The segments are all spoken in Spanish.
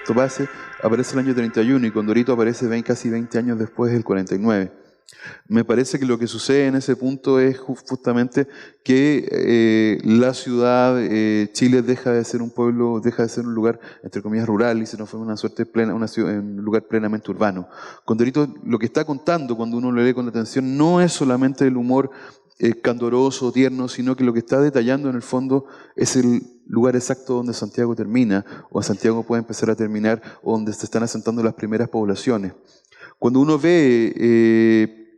Topase aparece el año 31 y Condorito aparece casi 20 años después del 49. Me parece que lo que sucede en ese punto es justamente que la ciudad, Chile, deja de ser un pueblo, deja de ser un lugar, entre comillas, rural y se nos fue una suerte plena, un lugar plenamente urbano. Condorito lo que está contando, cuando uno lo lee con atención, no es solamente el humor candoroso, tierno, sino que lo que está detallando en el fondo es el lugar exacto donde Santiago termina, o Santiago puede empezar a terminar, o donde se están asentando las primeras poblaciones. Cuando uno ve,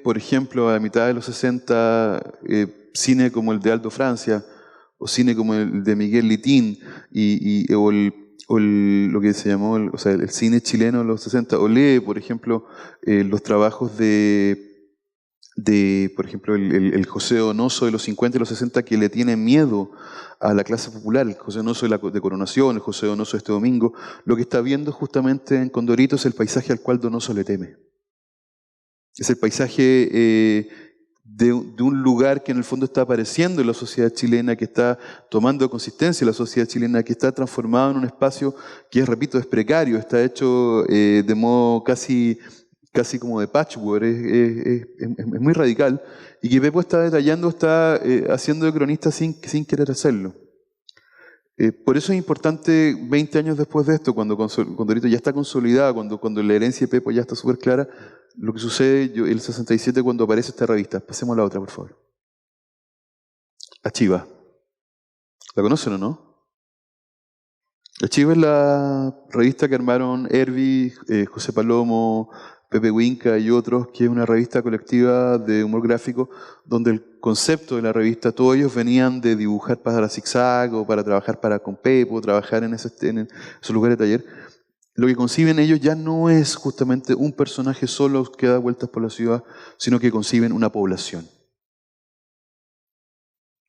por ejemplo, a la mitad de los 60, cine como el de Aldo Francia, o cine como el de Miguel Litín, lo que se llamó el cine chileno de los 60, o lee, por ejemplo, los trabajos por ejemplo, el José Donoso de los 50 y los 60, que le tiene miedo a la clase popular, el José Donoso de Coronación, el José Donoso de Este Domingo, lo que está viendo justamente en Condorito es el paisaje al cual Donoso le teme. Es el paisaje de un lugar que en el fondo está apareciendo en la sociedad chilena, que está tomando consistencia en la sociedad chilena, que está transformado en un espacio que, repito, es precario, está hecho de modo casi como de patchwork, es muy radical, y que Pepo está detallando, está haciendo de cronista sin querer hacerlo. Por eso es importante, 20 años después de esto, cuando Condorito ya está consolidada, cuando la herencia de Pepo ya está súper clara, lo que sucede el 67 cuando aparece esta revista. Pasemos a la otra, por favor. Achiva. ¿La conocen o no? Achiva es la revista que armaron Herbi, José Palomo, Pepe Huinca y otros, que es una revista colectiva de humor gráfico, donde el concepto de la revista, todos ellos venían de dibujar para Zigzag o para trabajar con Pepo, trabajar en esos lugares de taller. Lo que conciben ellos ya no es justamente un personaje solo que da vueltas por la ciudad, sino que conciben una población.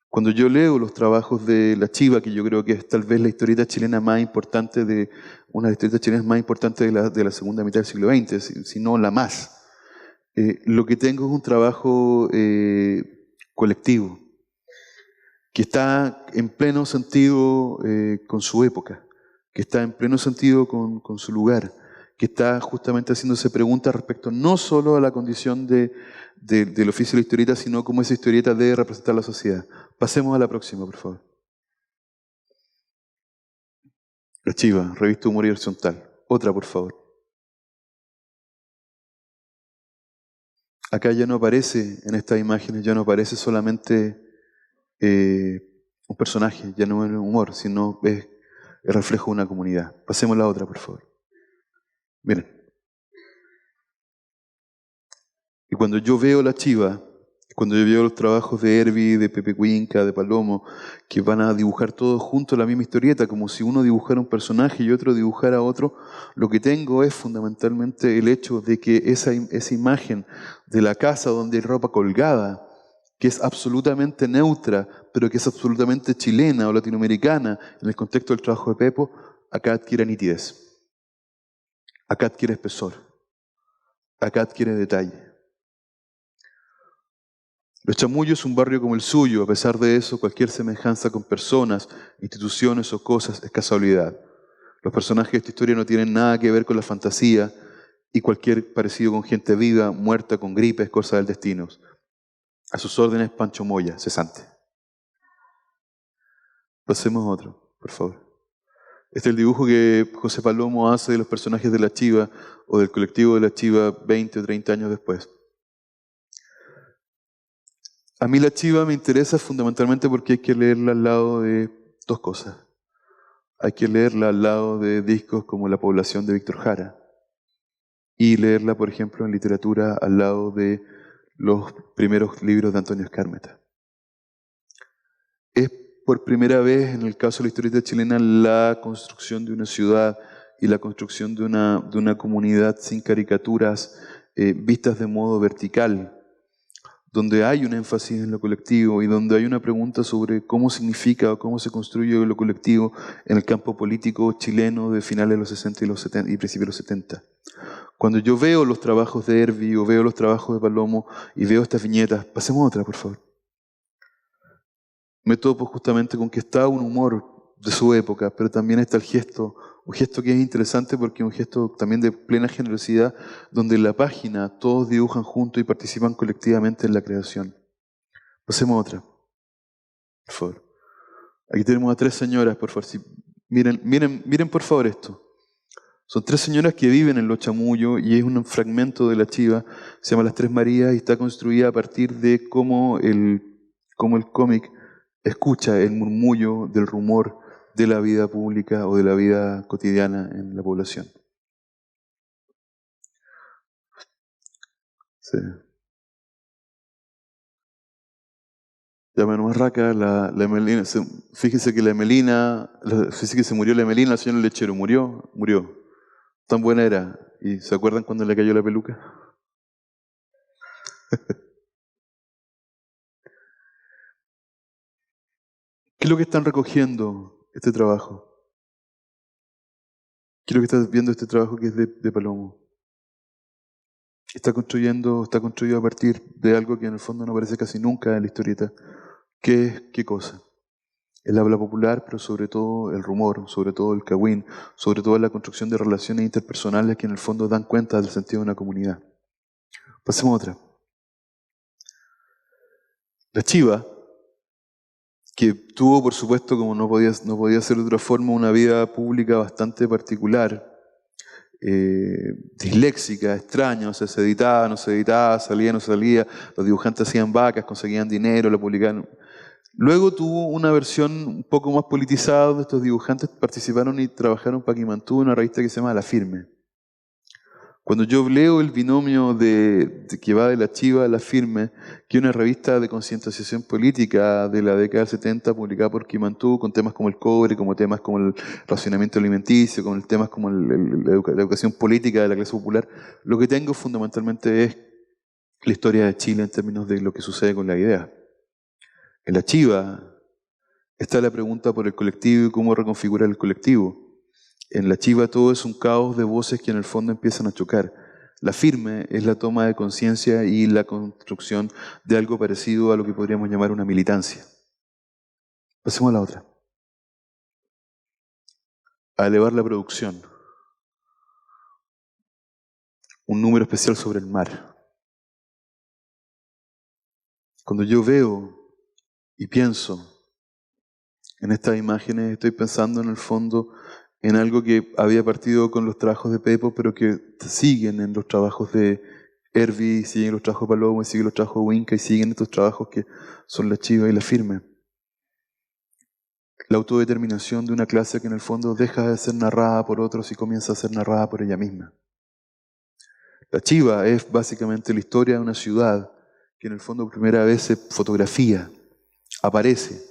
Cuando yo leo los trabajos de La Chiva, que yo creo que es tal vez la historieta chilena más importante, una de las historietas chilenas más importantes de la segunda mitad del siglo XX, si no la más, lo que tengo es un trabajo colectivo, que está en pleno sentido con su época, que está en pleno sentido con su lugar, que está justamente haciéndose preguntas respecto no solo a la condición del oficio de la historieta, sino cómo esa historieta debe representar la sociedad. Pasemos a la próxima, por favor. La Chiva, revista Humor y Horizontal. Otra, por favor. Acá ya no aparece, en estas imágenes, ya no aparece solamente un personaje, ya no es humor, sino es el reflejo de una comunidad. Pasemos a la otra, por favor. Miren. Y cuando yo veo La Chiva, cuando yo veo los trabajos de Herbi, de Pepe Cuinca, de Palomo, que van a dibujar todos juntos la misma historieta, como si uno dibujara un personaje y otro dibujara otro, lo que tengo es fundamentalmente el hecho de que esa imagen de la casa donde hay ropa colgada, que es absolutamente neutra, pero que es absolutamente chilena o latinoamericana en el contexto del trabajo de Pepo, acá adquiere nitidez, acá adquiere espesor, acá adquiere detalle. Los Chamullos es un barrio como el suyo. A pesar de eso, cualquier semejanza con personas, instituciones o cosas es casualidad. Los personajes de esta historia no tienen nada que ver con la fantasía y cualquier parecido con gente viva, muerta, con gripe, es cosa del destino. A sus órdenes, Pancho Moya, cesante. Pasemos a otro, por favor. Este es el dibujo que José Palomo hace de los personajes de La Chiva o del colectivo de La Chiva 20 o 30 años después. A mí La Chiva me interesa fundamentalmente porque hay que leerla al lado de dos cosas. Hay que leerla al lado de discos como La Población de Víctor Jara y leerla, por ejemplo, en literatura al lado de los primeros libros de Antonio Skármeta. Es por primera vez en el caso de la historieta chilena la construcción de una ciudad y la construcción de una comunidad sin caricaturas vistas de modo vertical, donde hay un énfasis en lo colectivo y donde hay una pregunta sobre cómo significa o cómo se construye lo colectivo en el campo político chileno de finales de los 60 y principios de los 70. Cuando yo veo los trabajos de Herbi o veo los trabajos de Palomo y veo estas viñetas, pasemos a otra, por favor. Me topo justamente con que está un humor de su época, pero también está el gesto Un gesto que es interesante porque es un gesto también de plena generosidad, donde en la página todos dibujan juntos y participan colectivamente en la creación. Pasemos a otra, por favor. Aquí tenemos a 3 señoras, por favor. Miren por favor esto. Son 3 señoras que viven en Los Chamullos y es un fragmento de la chiva, se llama Las Tres Marías y está construida a partir de cómo el cómic escucha el murmullo del rumor de la vida pública o de la vida cotidiana en la población. Sí. Llama nomás Raca, la Emelina. Fíjese que la Emelina, fíjese que se murió la Emelina, el señor Lechero murió. Tan buena era. ¿Y se acuerdan cuando le cayó la peluca? ¿Qué es lo que están recogiendo este trabajo? ¿Qué es lo que estás viendo este trabajo que es de Palomo? Está construido a partir de algo que en el fondo no aparece casi nunca en la historieta. ¿Qué cosa? El habla popular, pero sobre todo el rumor, sobre todo el cagüín, sobre todo la construcción de relaciones interpersonales que en el fondo dan cuenta del sentido de una comunidad. Pasemos a otra. La chiva, que tuvo, por supuesto, como no podía ser de otra forma, una vida pública bastante particular, disléxica, extraña, o sea, se editaba, no se editaba, salía, no salía, los dibujantes hacían vacas, conseguían dinero, la publicaban. Luego tuvo una versión un poco más politizada, donde estos dibujantes participaron y trabajaron para Quimantú, una revista que se llama La Firme. Cuando yo leo el binomio que va de la chiva a La Firme, que es una revista de concientización política de la década del 70, publicada por Quimantú, con temas como el cobre, como temas como el racionamiento alimenticio, con temas como la educación política de la clase popular, lo que tengo fundamentalmente es la historia de Chile en términos de lo que sucede con la idea. En la chiva está la pregunta por el colectivo y cómo reconfigurar el colectivo. En la chiva todo es un caos de voces que en el fondo empiezan a chocar. La firme es la toma de conciencia y la construcción de algo parecido a lo que podríamos llamar una militancia. Pasemos a la otra. A elevar la producción. Un número especial sobre el mar. Cuando yo veo y pienso en estas imágenes, estoy pensando en el fondo en algo que había partido con los trabajos de Pepo, pero que siguen en los trabajos de Hervey, siguen los trabajos de Palomo, siguen los trabajos de Winca y siguen estos trabajos que son la chiva y la firme. La autodeterminación de una clase que en el fondo deja de ser narrada por otros y comienza a ser narrada por ella misma. La chiva es básicamente la historia de una ciudad que en el fondo por primera vez se fotografía, aparece,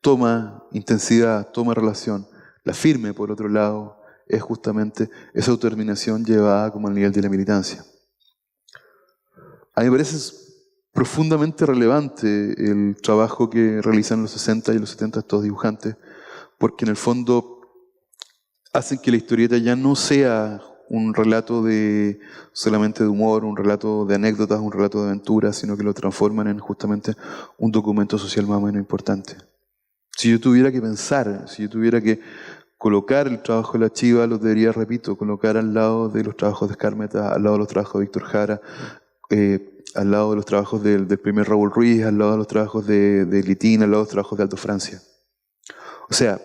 toma intensidad, toma relación. La firme, por otro lado, es justamente esa autodeterminación llevada como al nivel de la militancia. A mí me parece profundamente relevante el trabajo que realizan en los 60 y los 70 estos dibujantes, porque en el fondo hacen que la historieta ya no sea un relato solamente de humor, un relato de anécdotas, un relato de aventuras, sino que lo transforman en justamente un documento social más o menos importante. Si yo tuviera que pensar, si yo tuviera que colocar el trabajo de la chiva, lo debería, repito, colocar al lado de los trabajos de Skármeta, al lado de los trabajos de Víctor Jara, al lado de los trabajos del primer Raúl Ruiz, al lado de los trabajos de Litín, al lado de los trabajos de Aldo Francia. O sea,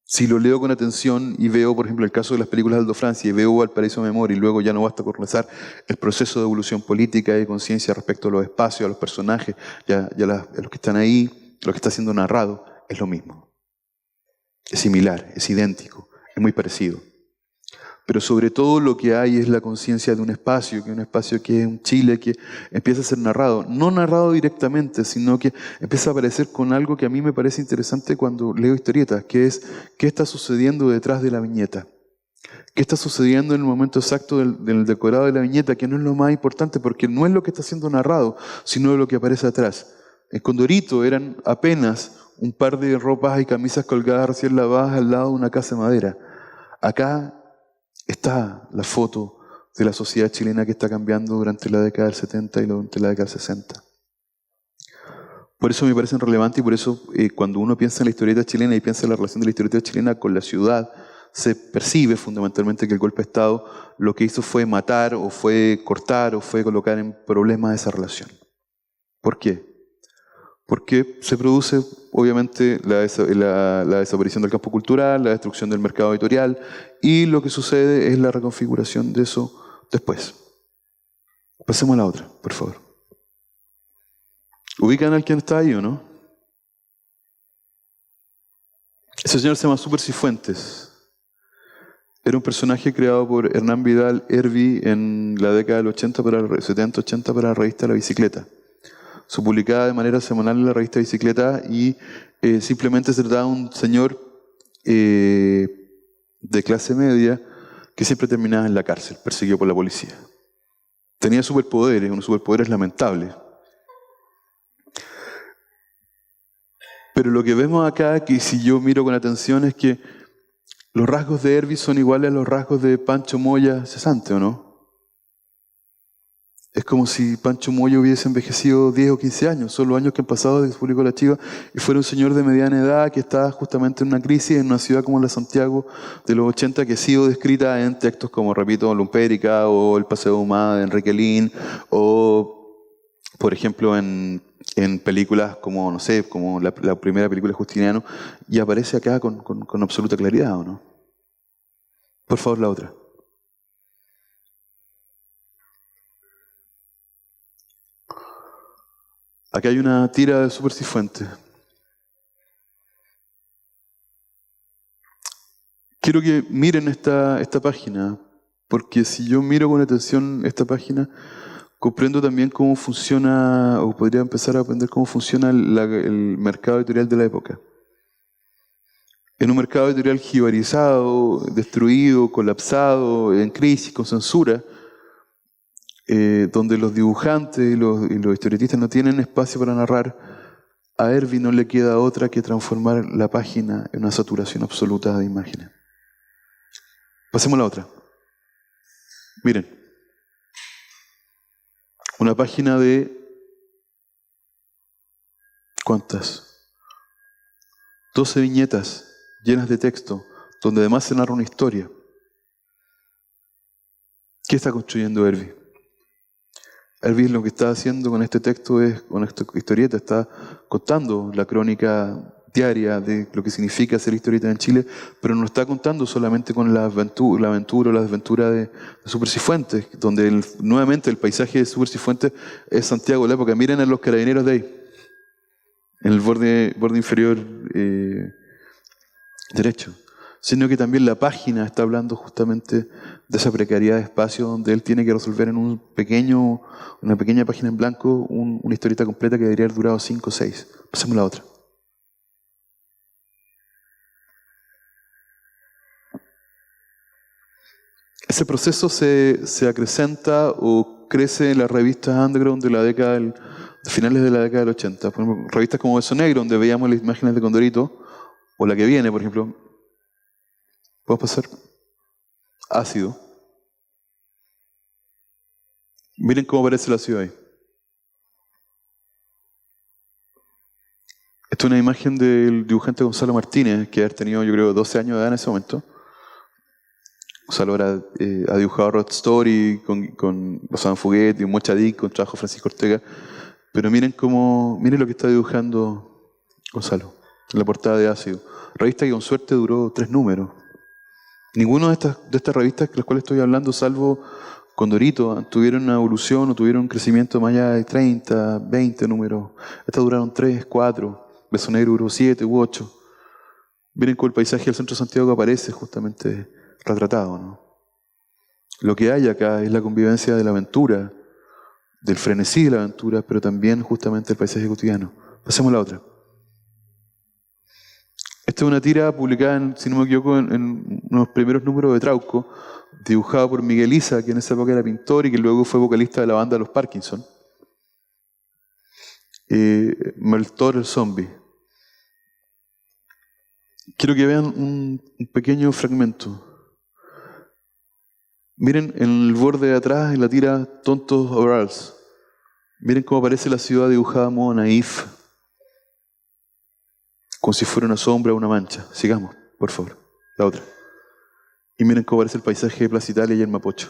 si lo leo con atención y veo, por ejemplo, el caso de las películas de Aldo Francia y veo Valparaíso Memoria y luego ya no basta con rezar el proceso de evolución política y de conciencia respecto a los espacios, a los personajes, a los que están ahí, lo que está siendo narrado, es lo mismo. Es similar, es idéntico, es muy parecido. Pero sobre todo lo que hay es la conciencia de un espacio, que es un Chile que empieza a ser narrado. No narrado directamente, sino que empieza a aparecer con algo que a mí me parece interesante cuando leo historietas, que es qué está sucediendo detrás de la viñeta. ¿Qué está sucediendo en el momento exacto del decorado de la viñeta? Que no es lo más importante, porque no es lo que está siendo narrado, sino lo que aparece atrás. En Condorito eran apenas un par de ropas y camisas colgadas recién lavadas al lado de una casa de madera. Acá está la foto de la sociedad chilena que está cambiando durante la década del 70 y durante la década del 60. Por eso me parecen relevantes y por eso cuando uno piensa en la historieta chilena y piensa en la relación de la historieta chilena con la ciudad, se percibe fundamentalmente que el golpe de Estado lo que hizo fue matar o fue cortar o fue colocar en problemas esa relación. ¿Por qué? Porque se produce, obviamente, la desaparición del campo cultural, la destrucción del mercado editorial, y lo que sucede es la reconfiguración de eso después. Pasemos a la otra, por favor. ¿Ubican a quien está ahí o no? Ese señor se llama Super Cifuentes. Era un personaje creado por Hernán Vidal Hervey en la década del 70-80 para la revista La Bicicleta. Se publicaba de manera semanal en la revista Bicicleta y simplemente se trataba de un señor de clase media que siempre terminaba en la cárcel, perseguido por la policía. Tenía superpoderes, unos superpoderes lamentables. Pero lo que vemos acá, que si yo miro con atención, es que los rasgos de Hervey son iguales a los rasgos de Pancho Moya cesante, ¿o no? Es como si Pancho Moya hubiese envejecido 10 o 15 años. Son los años que han pasado desde que se publicó La Chiva y fuera un señor de mediana edad que está justamente en una crisis en una ciudad como la Santiago de los 80 que ha sido descrita en textos como, repito, Lumpérica o El Paseo Humada de Enrique Lin o, por ejemplo, en películas como, no sé, como la primera película de Justiniano, y aparece acá con absoluta claridad, ¿o no? Por favor, la otra. Aquí hay una tira de Super Cifuentes. Quiero que miren esta página, porque si yo miro con atención esta página, comprendo también cómo funciona, o podría empezar a aprender cómo funciona el mercado editorial de la época. En un mercado editorial jibarizado, destruido, colapsado, en crisis, con censura, donde los dibujantes y los historietistas no tienen espacio para narrar, a Hervey no le queda otra que transformar la página en una saturación absoluta de imágenes. Pasemos a la otra. Miren. Una página de... ¿cuántas? 12 viñetas llenas de texto, donde además se narra una historia. ¿Qué está construyendo Hervey? Hervey lo que está haciendo con este texto, con esta historieta, está contando la crónica diaria de lo que significa ser historieta en Chile, pero no está contando solamente con la aventura o la desventura de Super Cifuentes, donde nuevamente el paisaje de Super Cifuentes es Santiago de la época. Miren a los carabineros de ahí, en el borde inferior derecho. Sino que también la página está hablando justamente de esa precariedad de espacio donde él tiene que resolver en una pequeña página en blanco una historieta completa que debería haber durado 5 o 6. Pasemos a la otra. Ese proceso se acrecenta o crece en las revistas underground de finales de la década del 80. Por ejemplo, revistas como Beso Negro, donde veíamos las imágenes de Condorito, o la que viene, por ejemplo. ¿Puedo pasar? Ácido. Miren cómo aparece la ciudad ahí. Esta es una imagen del dibujante Gonzalo Martínez, que ha tenido, yo creo, 12 años de edad en ese momento. Gonzalo ha dibujado Rod Story con Rosana Fuguet y Mocha Dick, con trabajo Francisco Ortega. Pero miren lo que está dibujando Gonzalo en la portada de Ácido. Revista que con suerte duró 3 números. Ninguno de estas revistas de las cuales estoy hablando, salvo Condorito, tuvieron una evolución o tuvieron un crecimiento más allá de 30, 20 números. Estas duraron 3, 4. Beso Negro duró 7 u 8. Miren cómo el paisaje del centro de Santiago aparece justamente retratado, ¿no? Lo que hay acá es la convivencia de la aventura, del frenesí de la aventura, pero también justamente el paisaje cotidiano. Pasemos a la otra. Esta es una tira publicada, si no me equivoco, en unos primeros números de Trauco, dibujado por Miguel Isa, que en esa época era pintor y que luego fue vocalista de la banda Los Parkinson. Maltor el Zombie. Quiero que vean un pequeño fragmento. Miren en el borde de atrás, en la tira Tontos Overalls. Miren cómo aparece la ciudad dibujada a modo naif. Como si fuera una sombra o una mancha. Sigamos, por favor. La otra. Y miren cómo aparece el paisaje de Plaza Italia y el Mapocho.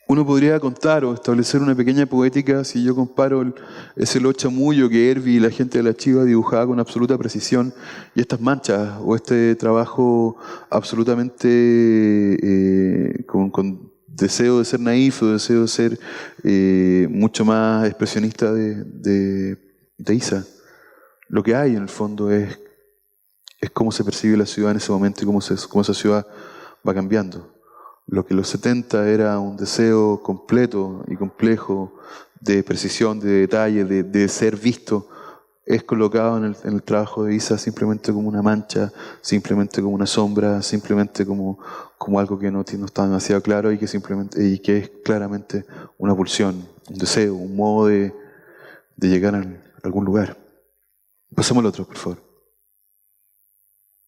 Uno podría contar o establecer una pequeña poética si yo comparo ese lo chamullo que Hervey y la gente de la Chiva dibujaba con absoluta precisión y estas manchas o este trabajo absolutamente con deseo de ser naif o deseo de ser mucho más expresionista de Isa. Lo que hay en el fondo es cómo se percibe la ciudad en ese momento y cómo esa ciudad va cambiando. Lo que en los 70 era un deseo completo y complejo de precisión, de detalle, de ser visto, es colocado en el trabajo de Isa simplemente como una mancha, simplemente como una sombra, simplemente como algo que no está demasiado claro y que es claramente una pulsión, un deseo, un modo de llegar a algún lugar. Pasemos al otro, por favor.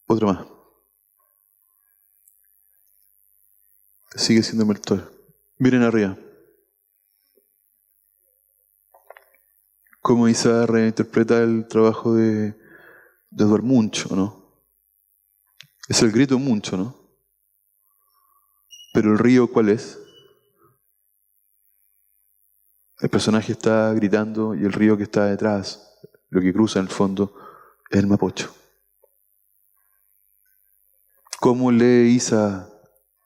Otro más. Sigue siendo Meltor. Miren arriba. Cómo Isa reinterpreta el trabajo de Edvard Munch, ¿o no? Es el grito Munch, ¿no? Pero el río, ¿cuál es? El personaje está gritando y el río que está detrás, lo que cruza en el fondo, es el Mapocho. ¿Cómo lee Isa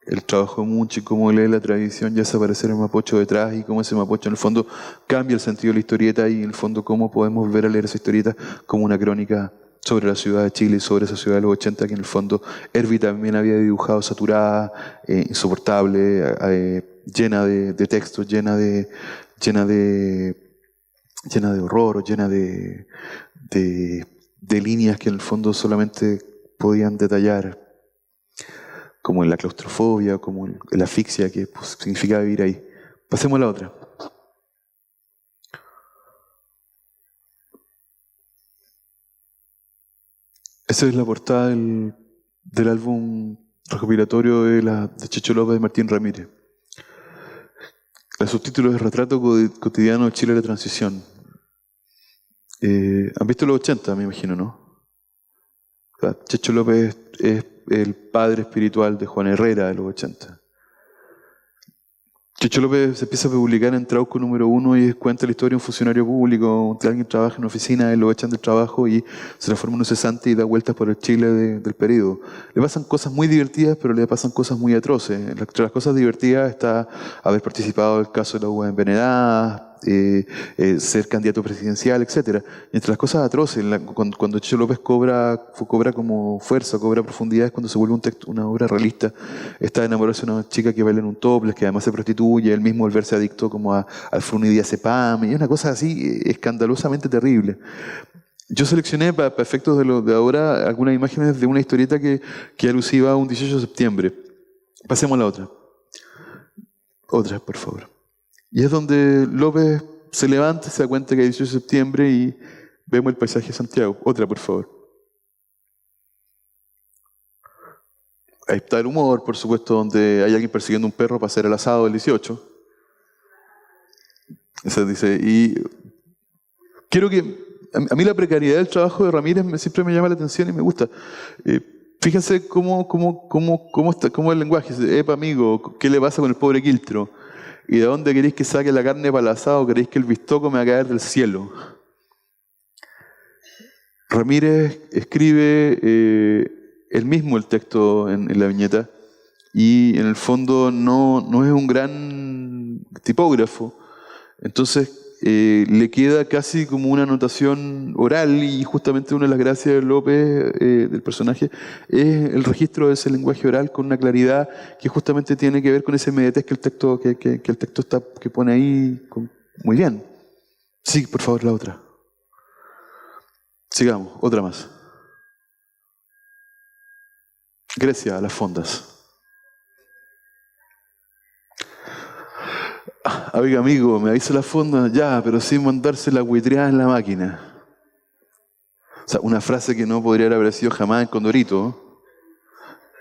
el trabajo de Munch y cómo lee la tradición, ya hace aparecer el Mapocho detrás y cómo ese Mapocho en el fondo cambia el sentido de la historieta y en el fondo cómo podemos ver a leer esa historieta como una crónica sobre la ciudad de Chile y sobre esa ciudad de los 80 que en el fondo Hervey también había dibujado saturada, insoportable, llena de textos, llena de horror, o llena de líneas que en el fondo solamente podían detallar como en la claustrofobia, como en la asfixia que significa vivir ahí. Pasemos a la otra. Esa es la portada del álbum recopilatorio de Checho López y Martín Ramírez. El subtítulo es Retrato cotidiano de Chile de la Transición. ¿Han visto los 80, me imagino, no? O sea, Checho López es el padre espiritual de Juan Herrera de los 80. Checho López se empieza a publicar en Trauco número 1 y cuenta la historia de un funcionario público, que alguien trabaja en una oficina, lo echan del trabajo y se transforma en un cesante y da vueltas por el Chile del periodo. Le pasan cosas muy divertidas, pero le pasan cosas muy atroces. Entre las cosas divertidas está haber participado en el caso de la UA envenenada, ser candidato presidencial, etc. Y entre las cosas atroces, cuando Checho López cobra como fuerza, cobra profundidad, es cuando se vuelve una obra realista. Está enamorarse de una chica que baila en un topless, que además se prostituye, él mismo volverse adicto como al flunidazepam, y es una cosa así escandalosamente terrible. Yo seleccioné para efectos de ahora algunas imágenes de una historieta que alusiva a un 18 de septiembre. Pasemos a la otra. Otra, por favor. Y es donde López se levanta, se da cuenta que es 18 de septiembre y vemos el paisaje de Santiago. Otra, por favor. Ahí está el humor, por supuesto, donde hay alguien persiguiendo un perro para hacer el asado del 18. Eso dice, y quiero que... A mí la precariedad del trabajo de Ramírez siempre me llama la atención y me gusta. Fíjense cómo el lenguaje. Epa, amigo, ¿qué le pasa con el pobre Quiltro? ¿Y de dónde queréis que saque la carne para el asado? ¿Queréis que el bistoco me va a caer del cielo? Ramírez escribe él mismo el texto en la viñeta y en el fondo no es un gran tipógrafo. Entonces le queda casi como una anotación oral y justamente una de las gracias de López, del personaje, es el registro de ese lenguaje oral con una claridad que justamente tiene que ver con esa inmediatez que el texto que pone ahí muy bien. Sí, por favor, la otra. Sigamos, otra más. Grecia, las fondas. Oiga, amigo, me avisa la fonda, ya, pero sin mandarse la huitreada en la máquina. O sea, una frase que no podría haber aparecido jamás en Condorito.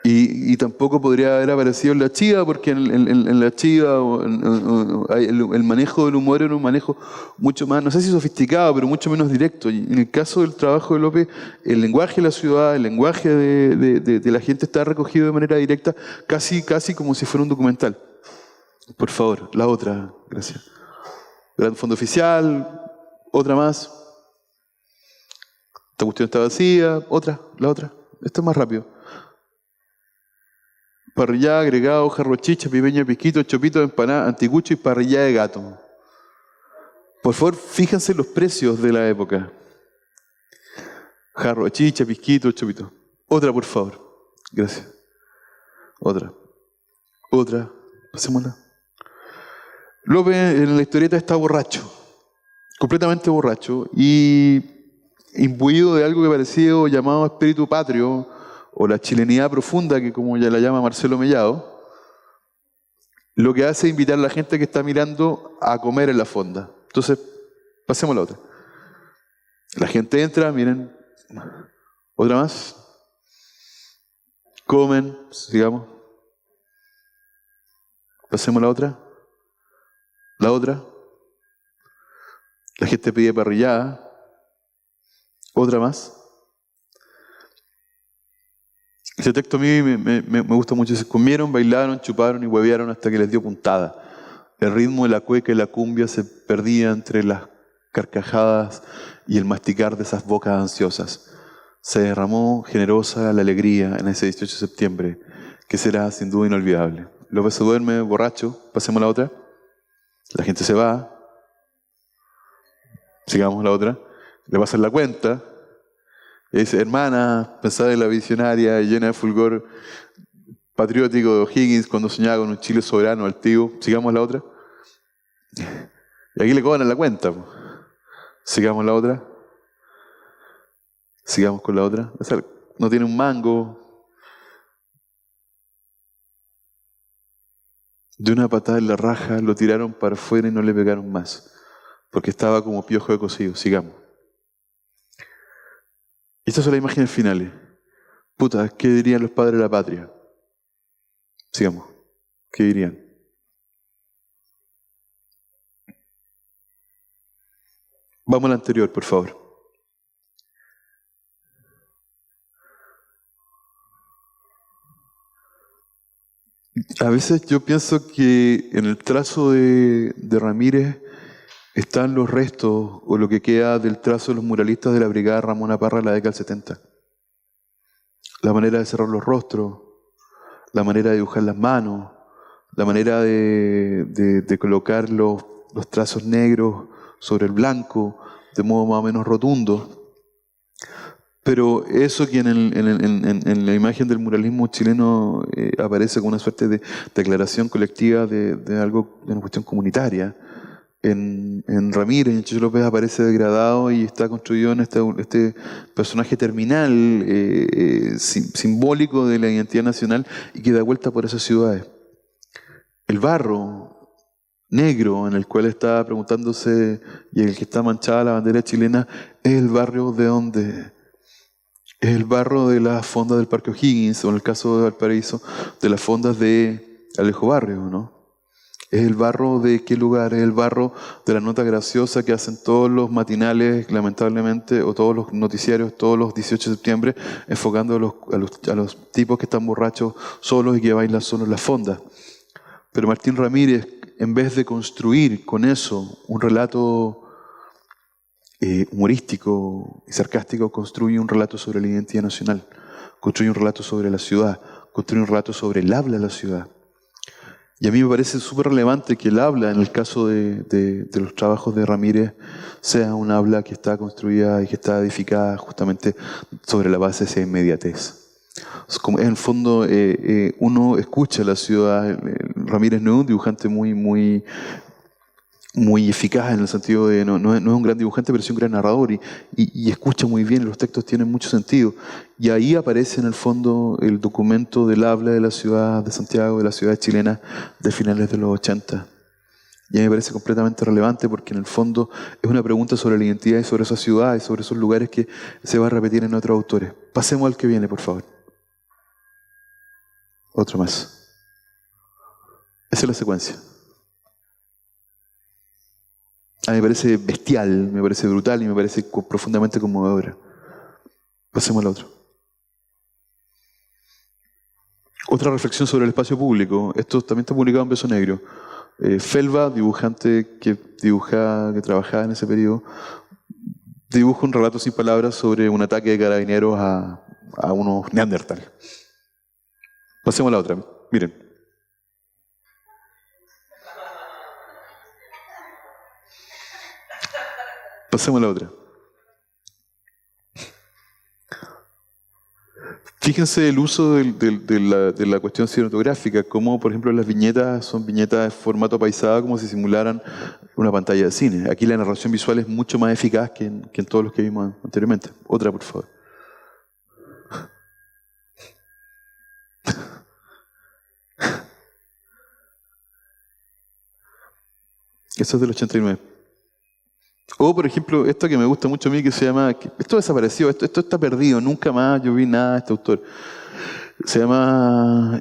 Y tampoco podría haber aparecido en la Chiva, porque en la Chiva el manejo del humor era un manejo mucho más, no sé si sofisticado, pero mucho menos directo. Y en el caso del trabajo de López, el lenguaje de la ciudad, el lenguaje de la gente está recogido de manera directa, casi como si fuera un documental. Por favor, la otra, gracias. Gran fondo oficial, otra más. Esta cuestión está vacía, la otra. Esto es más rápido. Parrillada, agregado, jarro chicha, pipeña, pisquito, chopito, empanada, anticucho y parrillada de gato. Por favor, fíjense los precios de la época. Jarro chicha, pisquito, chopito. Otra, por favor. Gracias. Otra. Pasémosla. López en la historieta está borracho. Completamente borracho. Y imbuido de algo que parecía llamado espíritu patrio, o la chilenidad profunda, que como ya la llama Marcelo Mellado, lo que hace es invitar a la gente que está mirando a comer en la fonda. Entonces, pasemos a la otra. La gente entra, miren, otra más. Comen, sigamos. Pasemos a la otra. La otra. La gente pide parrillada. Otra más. Ese texto a mí me gusta mucho. Se comieron, bailaron, chuparon y huevearon hasta que les dio puntada. El ritmo de la cueca y la cumbia se perdía entre las carcajadas y el masticar de esas bocas ansiosas. Se derramó generosa la alegría en ese 18 de septiembre, que será sin duda inolvidable. López se duerme borracho. Pasemos a la otra. La gente se va. Sigamos a la otra. Le pasan la cuenta. Y dice, hermana, pensaba en la visionaria llena de fulgor patriótico de O'Higgins cuando soñaba con un Chile soberano, altivo. Sigamos a la otra. Y aquí le cobran la cuenta. Sigamos a la otra. Sigamos con la otra. O sea, no tiene un mango. De una patada en la raja lo tiraron para afuera y no le pegaron más. Porque estaba como piojo de cocido. Sigamos. Estas son las imágenes finales. Puta, ¿qué dirían los padres de la patria? Sigamos. ¿Qué dirían? Vamos a la anterior, por favor. A veces yo pienso que en el trazo de Ramírez están los restos o lo que queda del trazo de los muralistas de la Brigada Ramona Parra de la década del 70. La manera de cerrar los rostros, la manera de dibujar las manos, la manera de colocar los trazos negros sobre el blanco de modo más o menos rotundo. Pero eso que en la imagen del muralismo chileno aparece como una suerte de declaración colectiva de algo, de una cuestión comunitaria. En Ramírez, en Chicho López aparece degradado y está construido en este personaje terminal, simbólico de la identidad nacional y que da vuelta por esas ciudades. El barro negro en el cual está preguntándose y en el que está manchada la bandera chilena es el barrio de donde... Es el barro de las fondas del Parque O'Higgins, o en el caso de Valparaíso, de las fondas de Alejo Barrio, ¿no? Es el barro de qué lugar, es el barro de la nota graciosa que hacen todos los matinales, lamentablemente, o todos los noticiarios, todos los 18 de septiembre, enfocando a los tipos que están borrachos solos y que bailan solos en las fondas. Pero Martín Ramírez, en vez de construir con eso un relato humorístico y sarcástico, construye un relato sobre la identidad nacional, construye un relato sobre la ciudad, construye un relato sobre el habla de la ciudad. Y a mí me parece súper relevante que el habla, en el caso de los trabajos de Ramírez, sea un habla que está construida y que está edificada justamente sobre la base de esa inmediatez. Como en el fondo uno escucha la ciudad. Ramírez no es un dibujante muy eficaz en el sentido de, no es un gran dibujante, pero sí un gran narrador y escucha muy bien, los textos tienen mucho sentido. Y ahí aparece en el fondo el documento del habla de la ciudad de Santiago, de la ciudad chilena de finales de los 80. Y a mí me parece completamente relevante porque en el fondo es una pregunta sobre la identidad y sobre esa ciudad y sobre esos lugares que se va a repetir en otros autores. Pasemos al que viene, por favor. Otro más. Esa es la secuencia. A mí me parece bestial, me parece brutal y me parece profundamente conmovedora. Pasemos al otro. Otra reflexión sobre el espacio público. Esto también está publicado en Beso Negro. Felva, dibujante que trabajaba en ese periodo, dibuja un relato sin palabras sobre un ataque de carabineros a unos neandertal. Pasemos a la otra. Miren. Pasemos a la otra. Fíjense el uso de la cuestión cinematográfica, como por ejemplo las viñetas son viñetas de formato paisado, como si simularan una pantalla de cine. Aquí la narración visual es mucho más eficaz que en todos los que vimos anteriormente. Otra, por favor. Eso es del 89. O, por ejemplo, esto que me gusta mucho a mí, que se llama... Esto desapareció, esto está perdido, nunca más yo vi nada de este autor. Se llama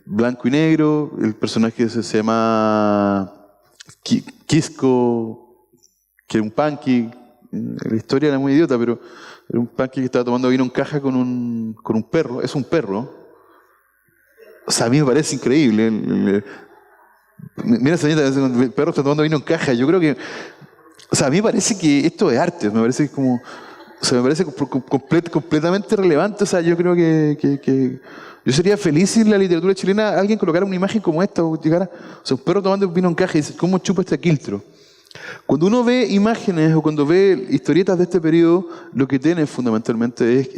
Blanco y Negro, el personaje se llama Quisco, que era un punky. La historia era muy idiota, pero era un punky que estaba tomando vino en caja con un perro. Es un perro. O sea, a mí me parece increíble. Mira, señorita, el perro está tomando vino en caja. Yo creo que... O sea, a mí me parece que esto es arte, me parece como... O sea, me parece completamente relevante. O sea, yo creo que yo sería feliz si en la literatura chilena alguien colocara una imagen como esta, o llegara, o sea, un perro tomando vino en caja y dice, ¿cómo chupa este quiltro? Cuando uno ve imágenes o cuando ve historietas de este periodo, lo que tiene fundamentalmente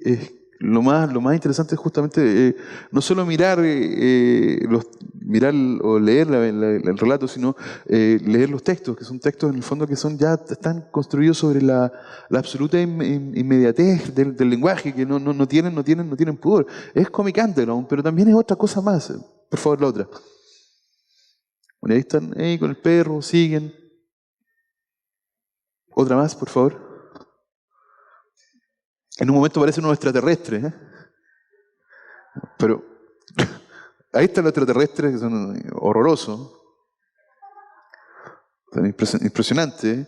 es lo más interesante es justamente no solo mirar o leer el relato, sino leer los textos, que son textos en el fondo que ya están construidos sobre la absoluta inmediatez del lenguaje, que no tienen pudor. Es Comic Underground, pero también es otra cosa más. Por favor, la otra. Bueno, ahí están con el perro, siguen. Otra más, por favor. En un momento parecen unos extraterrestres, ¿eh? Pero ahí están los extraterrestres que son horrorosos. Son impresionantes.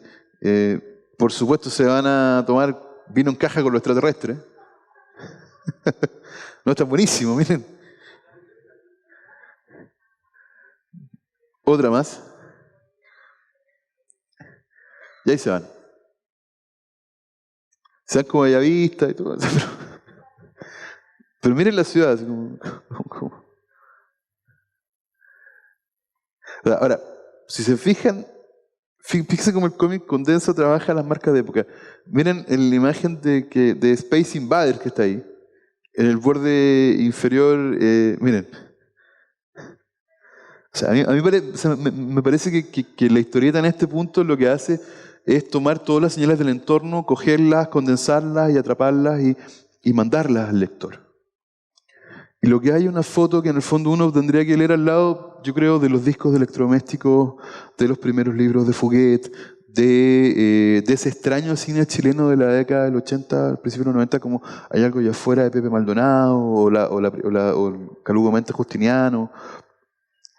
Por supuesto se van a tomar vino en caja con los extraterrestres. No, está buenísimo, miren. Otra más. Y ahí se van. Se van como Bellavista y todo. Pero miren la ciudad. Así como. Ahora, si se fijan, fíjense cómo el cómic condensa, trabaja las marcas de época. Miren en la imagen de Space Invaders que está ahí. En el borde inferior, miren. O sea, me parece que la historieta en este punto lo que hace es tomar todas las señales del entorno, cogerlas, condensarlas y atraparlas y mandarlas al lector. Y lo que hay es una foto que en el fondo uno tendría que leer al lado, yo creo, de los discos de electrodomésticos, de los primeros libros de Fuguet, de ese extraño cine chileno de la década del 80, al principio de los 90, como Hay algo allá afuera de Pepe Maldonado, o Calugo Mente Justiniano,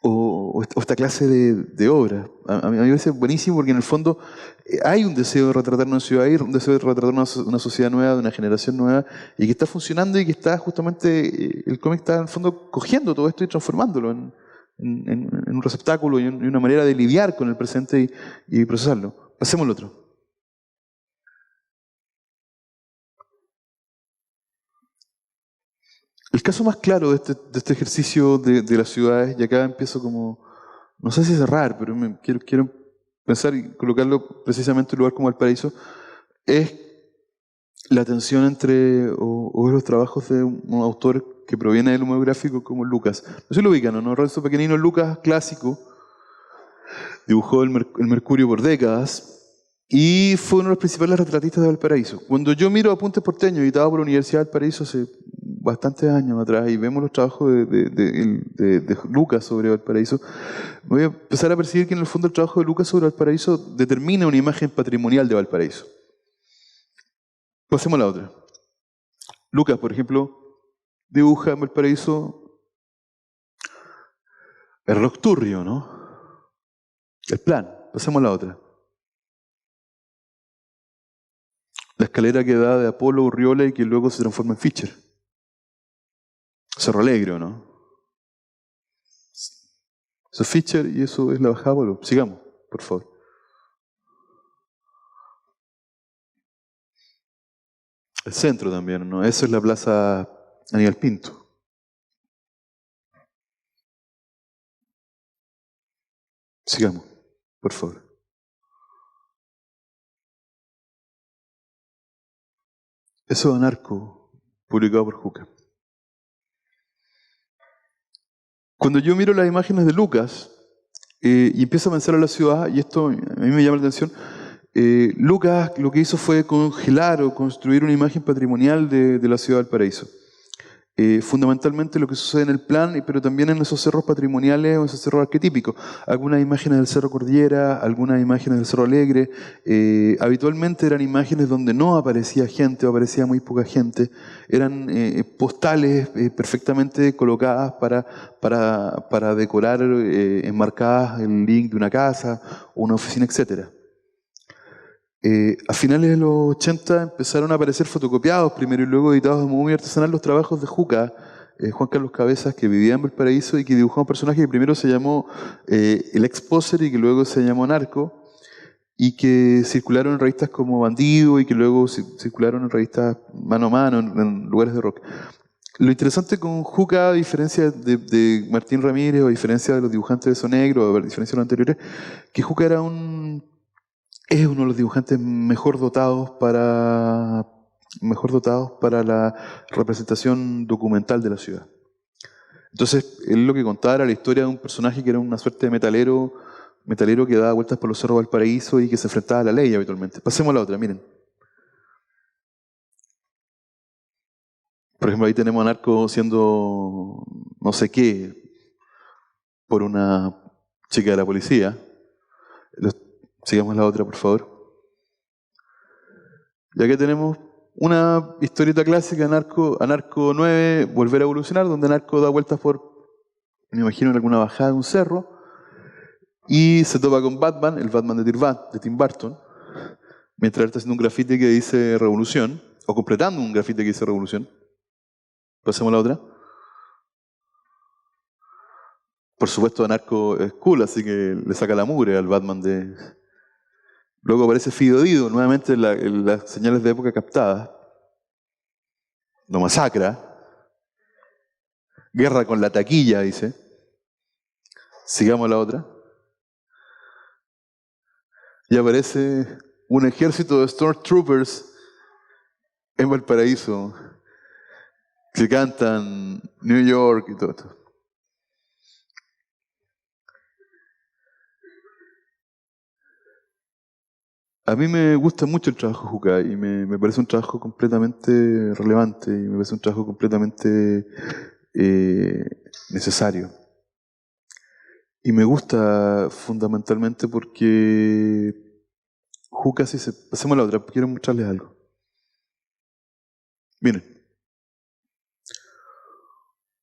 o esta clase de obras. A mí me parece buenísimo porque en el fondo hay un deseo de retratar una ciudad, hay un deseo de retratar una sociedad nueva, de una generación nueva, y que está funcionando y que está justamente, el cómic está en el fondo cogiendo todo esto y transformándolo en un receptáculo y una manera de lidiar con el presente y procesarlo. Pasemos al otro. El caso más claro de este ejercicio de las ciudades, y acá empiezo como, no sé si cerrar, pero quiero pensar y colocarlo precisamente en un lugar como Valparaíso, es la tensión entre los trabajos de un autor que proviene del humor gráfico como Lucas. No sé si lo ubican, ¿no? Renzo Pequenino, Lucas, clásico, dibujó el Mercurio por décadas y fue uno de los principales retratistas de Valparaíso. Cuando yo miro Apuntes Porteños, editado por la Universidad de Valparaíso hace bastantes años atrás, y vemos los trabajos de Lucas sobre Valparaíso, voy a empezar a percibir que en el fondo el trabajo de Lucas sobre Valparaíso determina una imagen patrimonial de Valparaíso. Pasemos a la otra. Lucas, por ejemplo, dibuja en Valparaíso El reloj turrio, ¿no? El plan. Pasemos a la otra. La escalera que da de Apolo a Urriola y que luego se transforma en Fischer. Cerro Alegre, ¿no? Eso es Fischer y eso es la bajada Apolo. Sigamos, por favor. El centro también, ¿no? Eso es la plaza Aníbal Pinto. Sigamos, por favor. Eso es Anarco, publicado por Juca. Cuando yo miro las imágenes de Lucas y empiezo a pensar en la ciudad, y esto a mí me llama la atención, Lucas lo que hizo fue congelar o construir una imagen patrimonial de la ciudad del paraíso. Fundamentalmente lo que sucede en el plan, pero también en esos cerros patrimoniales o esos cerros arquetípicos. Algunas imágenes del Cerro Cordillera, algunas imágenes del Cerro Alegre. Habitualmente eran imágenes donde no aparecía gente o aparecía muy poca gente. Eran postales perfectamente colocadas para decorar, enmarcadas el link de una casa o una oficina, etc. A finales de los 80 empezaron a aparecer fotocopiados primero y luego editados de modo muy artesanal los trabajos de Juca, Juan Carlos Cabezas, que vivía en Valparaíso y que dibujaba un personaje que primero se llamó el ex-poser y que luego se llamó Narco y que circularon en revistas como Bandido y que luego circularon en revistas mano a mano, en lugares de rock. Lo interesante con Juca, a diferencia de Martín Ramírez o a diferencia de los dibujantes de Sonegro o a diferencia de los anteriores, que Juca es uno de los dibujantes mejor dotados para la representación documental de la ciudad. Entonces, él lo que contaba era la historia de un personaje que era una suerte de metalero que daba vueltas por los cerros del Valparaíso y que se enfrentaba a la ley habitualmente. Pasemos a la otra, miren. Por ejemplo, ahí tenemos a Narco siendo no sé qué por una chica de la policía. Sigamos la otra, por favor. Ya que tenemos una historieta clásica, Anarco 9, Volver a evolucionar, donde Anarco da vueltas me imagino, en alguna bajada de un cerro, y se topa con Batman, el Batman de Tim Burton, mientras está haciendo un grafiti que dice Revolución, o completando un grafiti que dice Revolución. Pasemos a la otra. Por supuesto, Anarco es cool, así que le saca la mugre al Batman de... Luego aparece Fido Dido, nuevamente en las señales de época captadas. Lo masacra. Guerra con la taquilla, dice. Sigamos a la otra. Y aparece un ejército de Stormtroopers en Valparaíso que cantan New York y todo esto. A mí me gusta mucho el trabajo de Juca y me parece un trabajo completamente relevante y me parece un trabajo completamente eh, necesario. Y me gusta fundamentalmente porque Juca, si se... Pasemos a la otra, quiero mostrarles algo. Miren,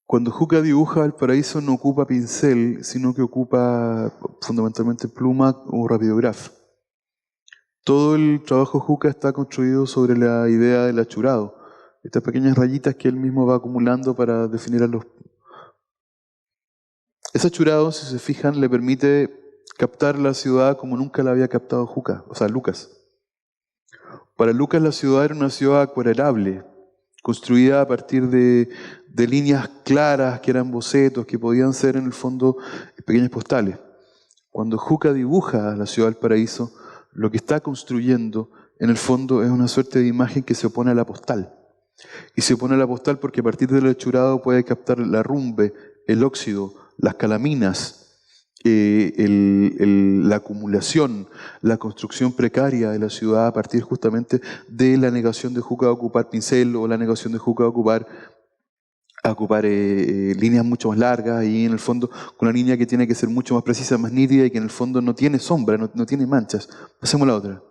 cuando Juca dibuja Valparaíso no ocupa pincel, sino que ocupa fundamentalmente pluma o rapidograph. Todo el trabajo de Juca está construido sobre la idea del achurado. Estas pequeñas rayitas que él mismo va acumulando para definir a los... Ese achurado, si se fijan, le permite captar la ciudad como nunca la había captado Juca, o sea, Lucas. Para Lucas la ciudad era una ciudad acuarelable, construida a partir de líneas claras que eran bocetos, que podían ser en el fondo pequeñas postales. Cuando Juca dibuja la ciudad del paraíso, lo que está construyendo en el fondo es una suerte de imagen que se opone a la postal. Y se opone a la postal porque a partir del hechurado puede captar la rumbe, el óxido, las calaminas, la acumulación, la construcción precaria de la ciudad a partir justamente de la negación de Juca a ocupar pincel o la negación de Juca a ocupar líneas mucho más largas y en el fondo con una línea que tiene que ser mucho más precisa, más nítida y que en el fondo no tiene sombra, no tiene manchas. Pasemos a la otra.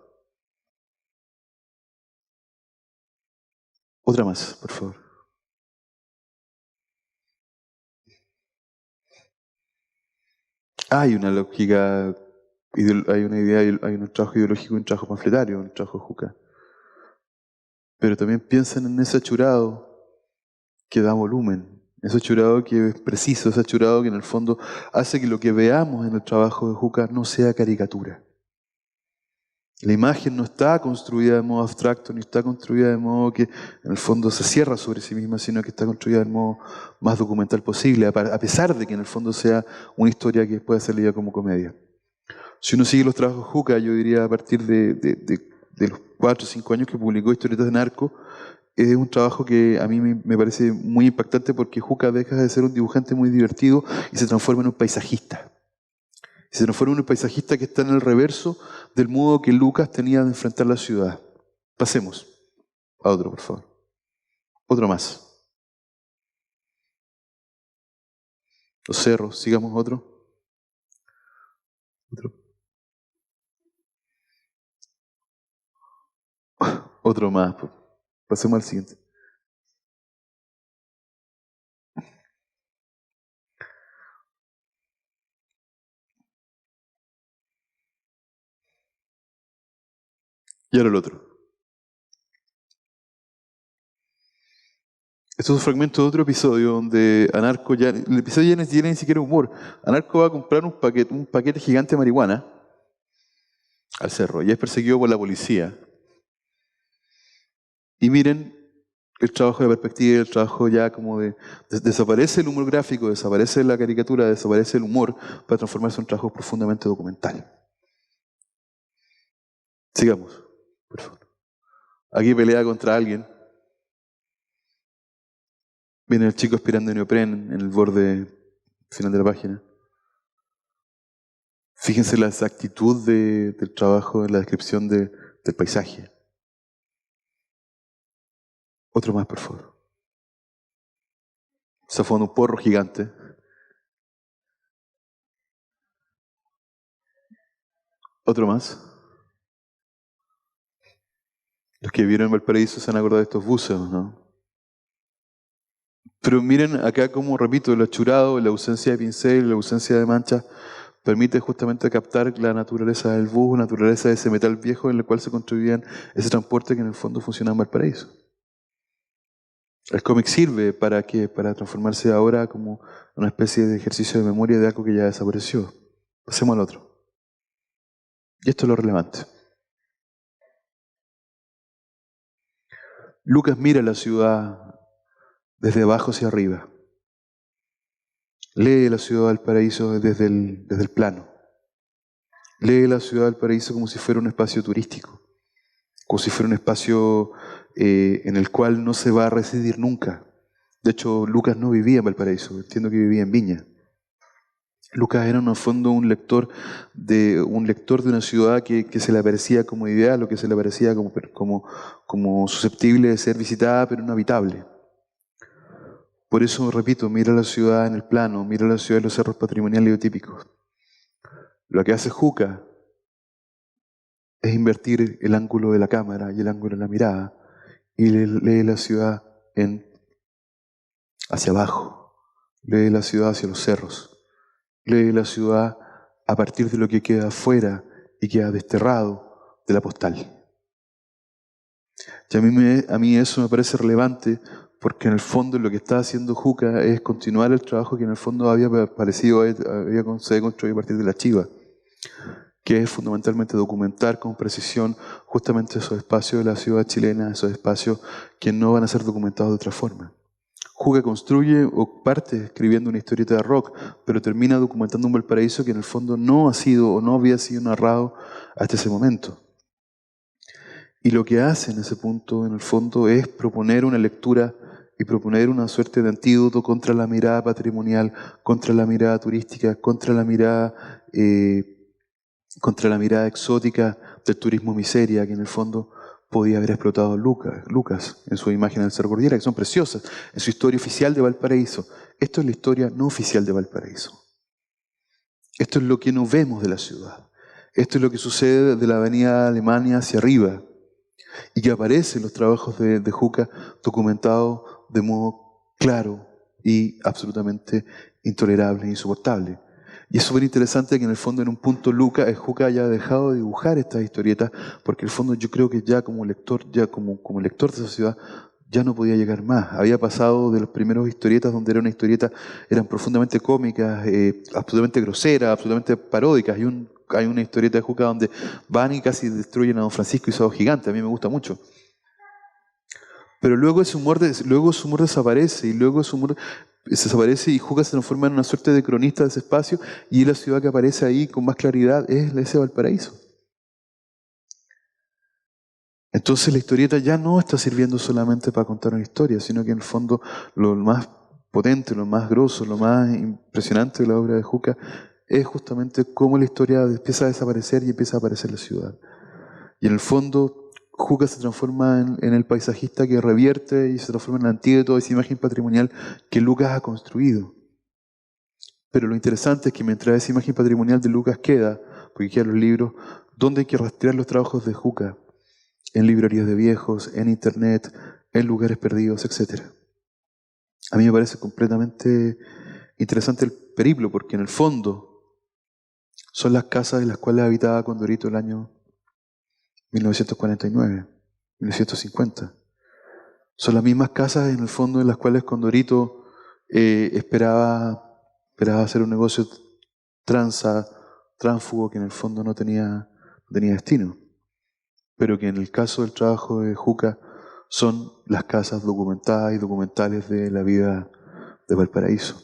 Otra más, por favor. Hay una lógica, hay una idea, hay un trabajo ideológico y un trabajo panfletario, un trabajo de Juca. Pero también piensan en ese achurado que da volumen, ese achurado que es preciso, ese achurado que en el fondo hace que lo que veamos en el trabajo de Juca no sea caricatura. La imagen no está construida de modo abstracto, ni está construida de modo que en el fondo se cierra sobre sí misma, sino que está construida del modo más documental posible, a pesar de que en el fondo sea una historia que pueda ser leída como comedia. Si uno sigue los trabajos de Juca, yo diría a partir de los 4 o 5 años que publicó Historietas de Narco, es un trabajo que a mí me parece muy impactante porque Juca deja de ser un dibujante muy divertido y se transforma en un paisajista. Se transforma en un paisajista que está en el reverso del modo que Lucas tenía de enfrentar la ciudad. Pasemos a otro, por favor. Otro más. Los cerros, sigamos otro. Otro. Otro más. Pasemos al siguiente. Y ahora el otro. Esto es un fragmento de otro episodio donde Anarco ya... El episodio ya no tiene ni siquiera humor. Anarco va a comprar un paquete gigante de marihuana al cerro y es perseguido por la policía. Y miren el trabajo de perspectiva, el trabajo ya como desaparece el humor gráfico, desaparece la caricatura, desaparece el humor para transformarse en un trabajo profundamente documental. Sigamos, por favor. Aquí pelea contra alguien. Viene el chico aspirando neopren en el borde final de la página. Fíjense la exactitud del trabajo en la descripción del paisaje. Otro más, por favor. Zafando un porro gigante. Otro más. Los que vieron Valparaíso se han acordado de estos buceos, ¿no? Pero miren acá como, repito, el achurado, la ausencia de pincel, la ausencia de mancha, permite justamente captar la naturaleza del bus, la naturaleza de ese metal viejo en el cual se construían ese transporte que en el fondo funcionaba en Valparaíso. El cómic sirve para transformarse ahora como una especie de ejercicio de memoria de algo que ya desapareció. Pasemos al otro. Y esto es lo relevante. Lucas mira la ciudad desde abajo hacia arriba. Lee la ciudad del paraíso desde el plano. Lee la ciudad del paraíso como si fuera un espacio turístico, como si fuera un espacio en el cual no se va a residir nunca. De hecho, Lucas no vivía en Valparaíso, entiendo que vivía en Viña. Lucas era en el fondo un lector de una ciudad que se le aparecía como ideal o que se le aparecía como susceptible de ser visitada pero no habitable. Por eso, repito, mira la ciudad en el plano, mira la ciudad en los cerros patrimoniales y biotípicos. Lo que hace Juca es invertir el ángulo de la cámara y el ángulo de la mirada y lee la ciudad hacia abajo, lee la ciudad hacia los cerros, lee la ciudad a partir de lo que queda afuera y queda desterrado de la postal. Y a mí eso me parece relevante porque en el fondo lo que está haciendo Juca es continuar el trabajo que en el fondo se había construido a partir de la Chiva, que es fundamentalmente documentar con precisión justamente esos espacios de la ciudad chilena, esos espacios que no van a ser documentados de otra forma. Juca construye o parte escribiendo una historieta de rock, pero termina documentando un Valparaíso que en el fondo no ha sido o no había sido narrado hasta ese momento. Y lo que hace en ese punto, en el fondo, es proponer una lectura y proponer una suerte de antídoto contra la mirada patrimonial, contra la mirada turística, contra la mirada exótica del turismo miseria, que en el fondo podía haber explotado Lucas en su imagen del Cerro Cordillera, que son preciosas, en su historia oficial de Valparaíso. Esto es la historia no oficial de Valparaíso. Esto es lo que no vemos de la ciudad. Esto es lo que sucede de la avenida Alemania hacia arriba y que aparece en los trabajos de Juca documentados de modo claro y absolutamente intolerable e insoportable. Y es súper interesante que en el fondo en un punto Juca haya dejado de dibujar estas historietas, porque en el fondo yo creo que ya como lector, como lector de esa ciudad, ya no podía llegar más. Había pasado de las primeras historietas donde era una historieta, eran profundamente cómicas, absolutamente groseras, absolutamente paródicas. Hay una historieta de Juca donde van y casi destruyen a Don Francisco y Sábado Gigante. A mí me gusta mucho. Pero luego su humor desaparece y luego su humor desaparece y Juca se transforma en una suerte de cronista de ese espacio y la ciudad que aparece ahí con más claridad es ese Valparaíso. Entonces la historieta ya no está sirviendo solamente para contar una historia, sino que en el fondo lo más potente, lo más grosso, lo más impresionante de la obra de Juca es justamente cómo la historia empieza a desaparecer y empieza a aparecer la ciudad. Y en el fondo Juca se transforma en el paisajista que revierte y se transforma en el antídoto de esa imagen patrimonial que Lucas ha construido. Pero lo interesante es que mientras esa imagen patrimonial de Lucas queda, porque quedan los libros, ¿dónde hay que rastrear los trabajos de Juca? En librerías de viejos, en internet, en lugares perdidos, etc. A mí me parece completamente interesante el periplo, porque en el fondo son las casas en las cuales habitaba Condorito el año 1949, 1950. Son las mismas casas en el fondo en las cuales Condorito esperaba hacer un negocio tránsfugo que en el fondo no tenía destino. Pero que en el caso del trabajo de Juca son las casas documentadas y documentales de la vida de Valparaíso.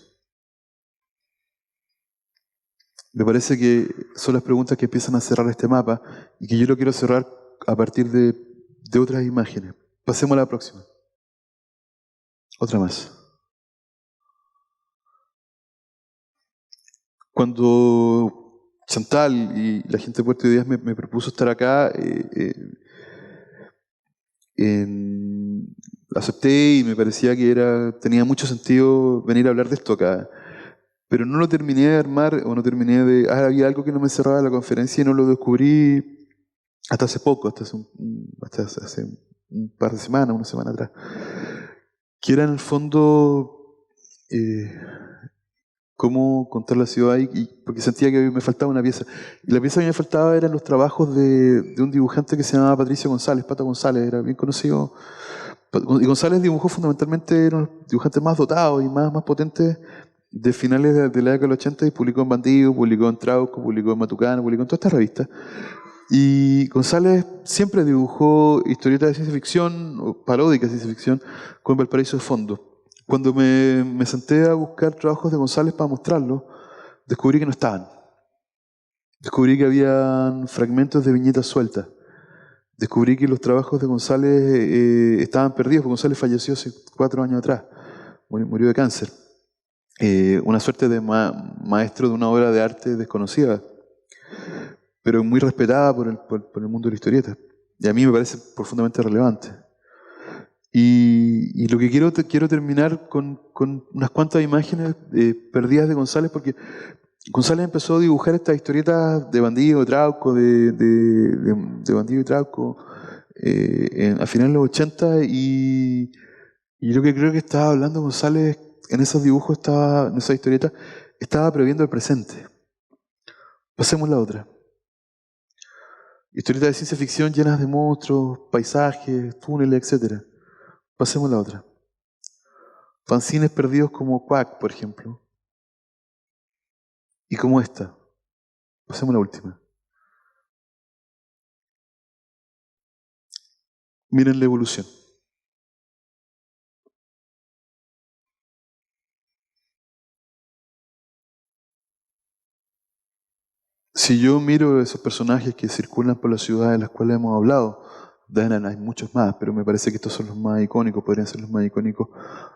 Me parece que son las preguntas que empiezan a cerrar este mapa y que yo lo quiero cerrar a partir de otras imágenes. Pasemos a la próxima. Otra más. Cuando Chantal y la gente de Puerto Ideas me propuso estar acá, acepté y me parecía que tenía mucho sentido venir a hablar de esto acá. Pero no lo terminé de armar o no terminé de... había algo que no me cerraba la conferencia y no lo descubrí hasta hace poco, hasta hace un par de semanas, una semana atrás. Que era en el fondo cómo contar la ciudad porque sentía que me faltaba una pieza. Y la pieza que me faltaba eran los trabajos de un dibujante que se llamaba Patricio González, Pato González, era bien conocido. Y González dibujó fundamentalmente, eran los dibujantes más dotados y más potentes de finales de la década del 80 y publicó en Bandido, publicó en Trauco, publicó en Matucana, publicó en todas estas revistas. Y González siempre dibujó historietas de ciencia ficción, o paródicas de ciencia ficción, con Valparaíso de fondo. Cuando me senté a buscar trabajos de González para mostrarlos, descubrí que no estaban. Descubrí que habían fragmentos de viñetas sueltas. Descubrí que los trabajos de González estaban perdidos, porque González falleció hace 4 años atrás. Murió de cáncer. Una suerte de maestro de una obra de arte desconocida, pero muy respetada por el mundo de la historieta. Y a mí me parece profundamente relevante. Y lo que quiero terminar con unas cuantas imágenes perdidas de González, porque González empezó a dibujar estas historietas de Bandido, de Trauco, de Bandido y Trauco a finales de los 80 y lo que creo que estaba hablando González en esos dibujos, en esa historieta, estaba previendo el presente. Pasemos la otra. Historietas de ciencia ficción llenas de monstruos, paisajes, túneles, etc. Pasemos la otra. Fanzines perdidos como Quack, por ejemplo. Y como esta. Pasemos la última. Miren la evolución. Si yo miro esos personajes que circulan por las ciudades de las cuales hemos hablado, hay muchos más, pero me parece que estos son los más icónicos, podrían ser los más icónicos.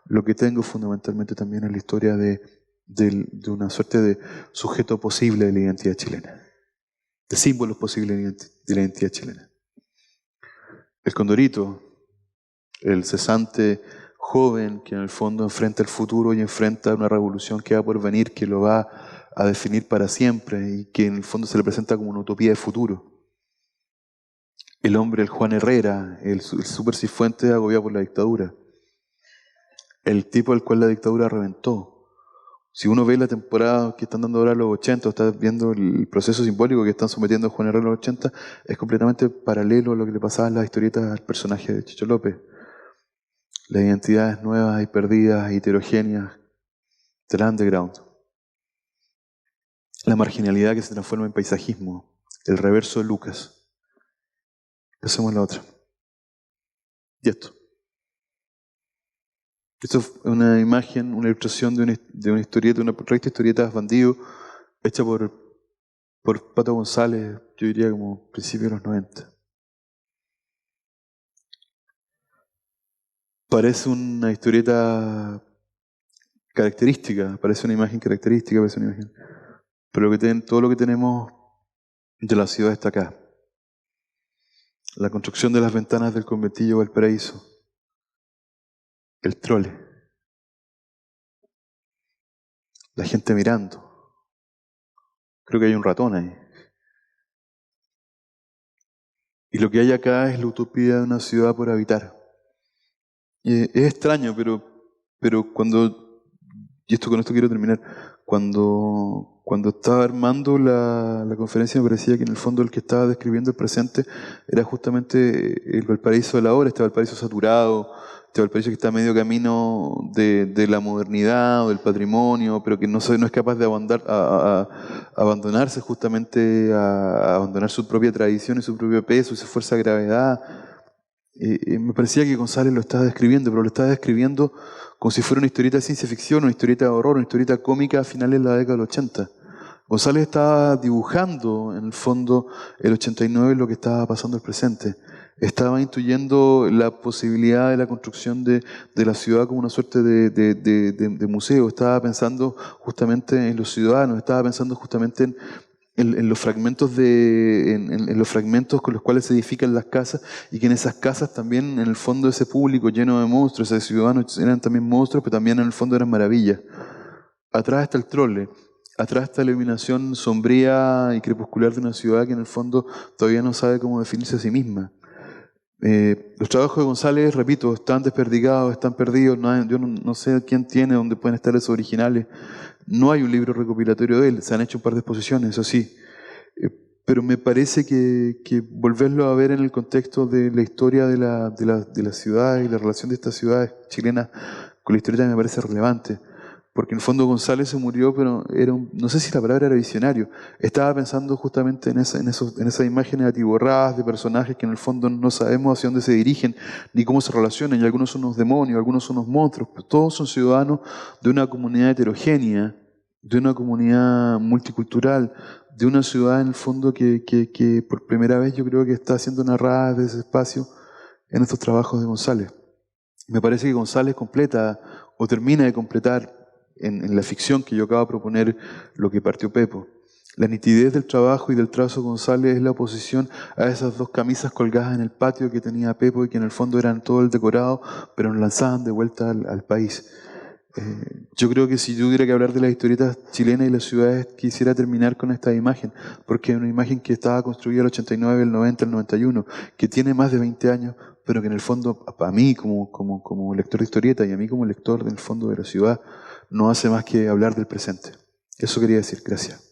Lo que tengo fundamentalmente también es la historia de una suerte de sujeto posible de la identidad chilena, de símbolos posibles de la identidad chilena. El Condorito, el cesante joven que en el fondo enfrenta el futuro y enfrenta una revolución que va por venir, que lo va a definir para siempre y que en el fondo se le presenta como una utopía de futuro. El hombre, el Juan Herrera, el Super Cifuentes agobiado por la dictadura. El tipo al cual la dictadura reventó. Si uno ve la temporada que están dando ahora los 80, o está viendo el proceso simbólico que están sometiendo a Juan Herrera los 80, es completamente paralelo a lo que le pasaba en las historietas al personaje de Chicho López. Las identidades nuevas y perdidas, heterogéneas, del underground. La marginalidad que se transforma en paisajismo. El reverso de Lucas. Hacemos la otra. Y esto. Esto es una imagen, una ilustración de una historieta, una recta historieta de bandido, hecha por Pato González, yo diría como principios de los 90. Parece una historieta característica, parece una imagen característica, parece una imagen. Pero todo lo que tenemos de la ciudad está acá. La construcción de las ventanas del conventillo Valparaíso. El trole. La gente mirando. Creo que hay un ratón ahí. Y lo que hay acá es la utopía de una ciudad por habitar. Y es extraño, pero cuando, y con esto quiero terminar, cuando estaba armando la conferencia me parecía que en el fondo el que estaba describiendo el presente era justamente el Valparaíso de la hora, este Valparaíso saturado, este Valparaíso que está a medio camino de la modernidad o del patrimonio, pero que no es capaz de abandonarse justamente a abandonar su propia tradición y su propio peso y su fuerza de gravedad. Me parecía que González lo estaba describiendo, pero lo estaba describiendo como si fuera una historieta de ciencia ficción, una historieta de horror, una historieta cómica a finales de la década del 80. González estaba dibujando, en el fondo, el 89 lo que estaba pasando el presente. Estaba intuyendo la posibilidad de la construcción de la ciudad como una suerte de museo. Estaba pensando justamente en los ciudadanos, estaba pensando justamente en los fragmentos en los fragmentos con los cuales se edifican las casas, y que en esas casas también, en el fondo, ese público lleno de monstruos, esos ciudadanos eran también monstruos, pero también en el fondo eran maravillas. Atrás está el trole, atrás está la iluminación sombría y crepuscular de una ciudad que en el fondo todavía no sabe cómo definirse a sí misma. Los trabajos de González, repito, están desperdigados, están perdidos. Yo no sé quién tiene, dónde pueden estar esos originales. No hay un libro recopilatorio de él, se han hecho un par de exposiciones, eso sí. Pero me parece que volverlo a ver en el contexto de la historia de la ciudad y la relación de estas ciudades chilenas con la historia me parece relevante. Porque en el fondo González se murió, pero no sé si la palabra era visionario. Estaba pensando justamente en esas imágenes atiborradas de personajes que en el fondo no sabemos hacia dónde se dirigen, ni cómo se relacionan, y algunos son unos demonios, algunos son unos monstruos, pero todos son ciudadanos de una comunidad heterogénea, de una comunidad multicultural, de una ciudad en el fondo que por primera vez yo creo que está siendo narrada desde ese espacio en estos trabajos de González. Me parece que González completa o termina de completar en la ficción que yo acabo de proponer lo que partió Pepo. La nitidez del trabajo y del trazo de González es la oposición a esas dos camisas colgadas en el patio que tenía Pepo y que en el fondo eran todo el decorado, pero nos lanzaban de vuelta al país. Yo creo que si yo tuviera que hablar de las historietas chilenas y las ciudades, quisiera terminar con esta imagen, porque es una imagen que estaba construida el 89, el 90, el 91, que tiene más de 20 años, pero que en el fondo, a mí como lector de historieta y a mí como lector del fondo de la ciudad, no hace más que hablar del presente. Eso quería decir. Gracias.